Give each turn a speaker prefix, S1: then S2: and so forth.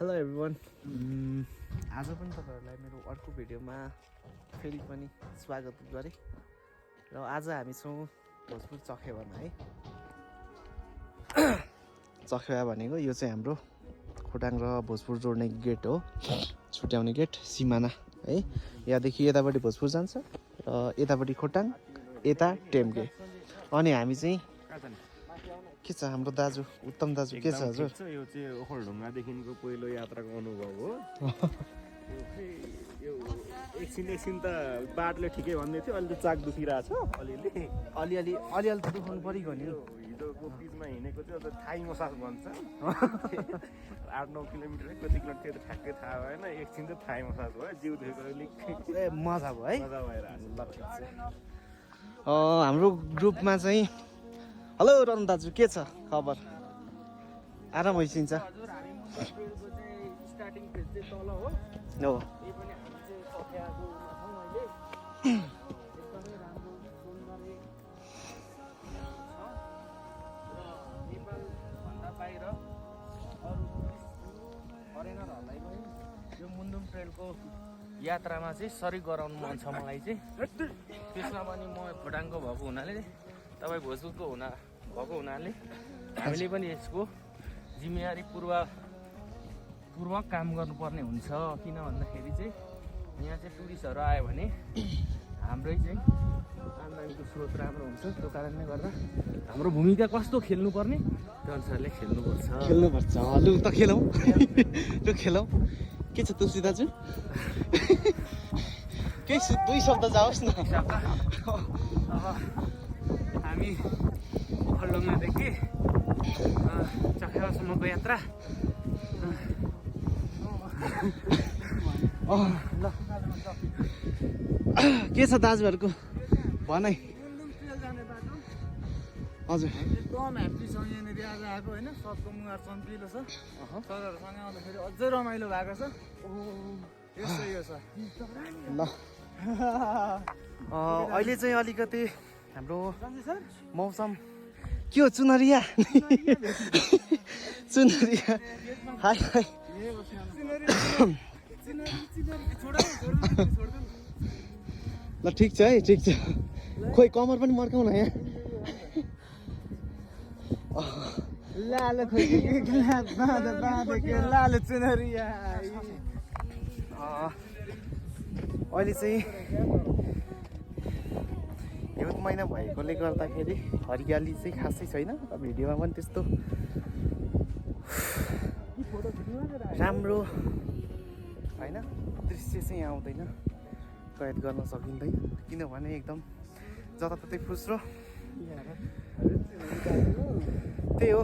S1: Hello everyone आज पनि तपाईँहरूलाई मेरो अर्को भिडियोमा फेरि पनि स्वागत गरेँ र आज हामी छौँ भोजपुर चखेवामा है। चखेवा भनेको यो चाहिँ हाम्रो खोटाङ र भोजपुर जोड्ने गेट हो, छुट्याउने गेट सिमाना है। यहाँदेखि यतापट्टि भोजपुर जान्छ र यतापट्टि खोटाङ, यता टेम्के। अनि हामी चाहिँ के छ हाम्रो दाजु उत्तम दाजु के छ हजुर?
S2: यो चाहिँ ओखलढुङ्गादेखिको पहिलो यात्राको अनुभव हो। यो एकछिन त बाटोले ठिकै भन्दै थियो, अहिले त चाक दुखिरहेछ
S1: अलिअलि त दुखाउनु परिगयो नि।
S2: हिजोको पिचमा हिँडेको थियो थाई मसाज भन्छ। 8-9 किलोमिटर कति किलोमिटर थियो ठ्याक्कै थाहा भएन, एकछिन त थाई मसाज भयो, जिउ दुखेको
S1: ए मजा भयो है।
S2: मजा भइरहेछ।
S1: हाम्रो ग्रुपमा चाहिँ हेलो रन दाजु के छ खबर? आराम भइसिन्छ
S3: स्टार्टिङ फेज चाहिँ तल हो।
S1: हो
S3: यही पनि हामी चाहिँ चख्याको छौँ अहिले। एकदमै राम्रो सौन्दर्य छ र नेपालभन्दा बाहिर अरू फरेनरहरूलाई पनि यो मुन्दुम ट्रेलको यात्रामा चाहिँ सरिक गराउनु मन छ मलाई चाहिँ। त्यसमा पनि म भुटानको भएको हुनाले, तपाईँ भोजपुरको भएको हुनाले हामीले पनि यसको जिम्मेवारी पूर्वक काम गर्नुपर्ने हुन्छ। किन भन्दाखेरि चाहिँ यहाँ चाहिँ टुरिस्टहरू आयो भने हाम्रै चाहिँ आम्दानीको स्रोत राम्रो हुन्छ। त्यो कारणले गर्दा हाम्रो भूमिका कस्तो खेल्नुपर्ने त्यो अनुसारले
S1: खेल्नुपर्छ। लु त खेलौँ लु खेलौँ। के छ तुलसी दाजु? केही दुई शब्द जाओस् न।
S3: अब हामी ओखलढुङ्गादेखि चखेवासम्मको यात्रा
S1: ल के छ दाजुहरूको भनाइ? हजुर
S3: एकदम ह्याप्पी छ यहाँनिर आज आएको होइन। सबको मुहार चम्किलो छ, सरहरूसँग आउँदाखेरि अझै रमाइलो भएको छ। यस्तो यो छ
S1: ल अहिले चाहिँ अलिकति हाम्रो मौसम के हो? चुनरिया चुनरिया हाई हाई। ल ठिक छ है, ठिक छ। खोइ कमर पनि मर्काउन यहाँ।
S3: लालो लालो चुनरिया।
S1: अहिले चाहिँ हिउँद महिना भएकोले गर्दाखेरि हरियाली चाहिँ खासै छैन। भिडियोमा पनि त्यस्तो राम्रो होइन दृश्य चाहिँ आउँदैन, कैद गर्न सकिँदैन। किनभने एकदम जताततै फुस्रो। त्यही हो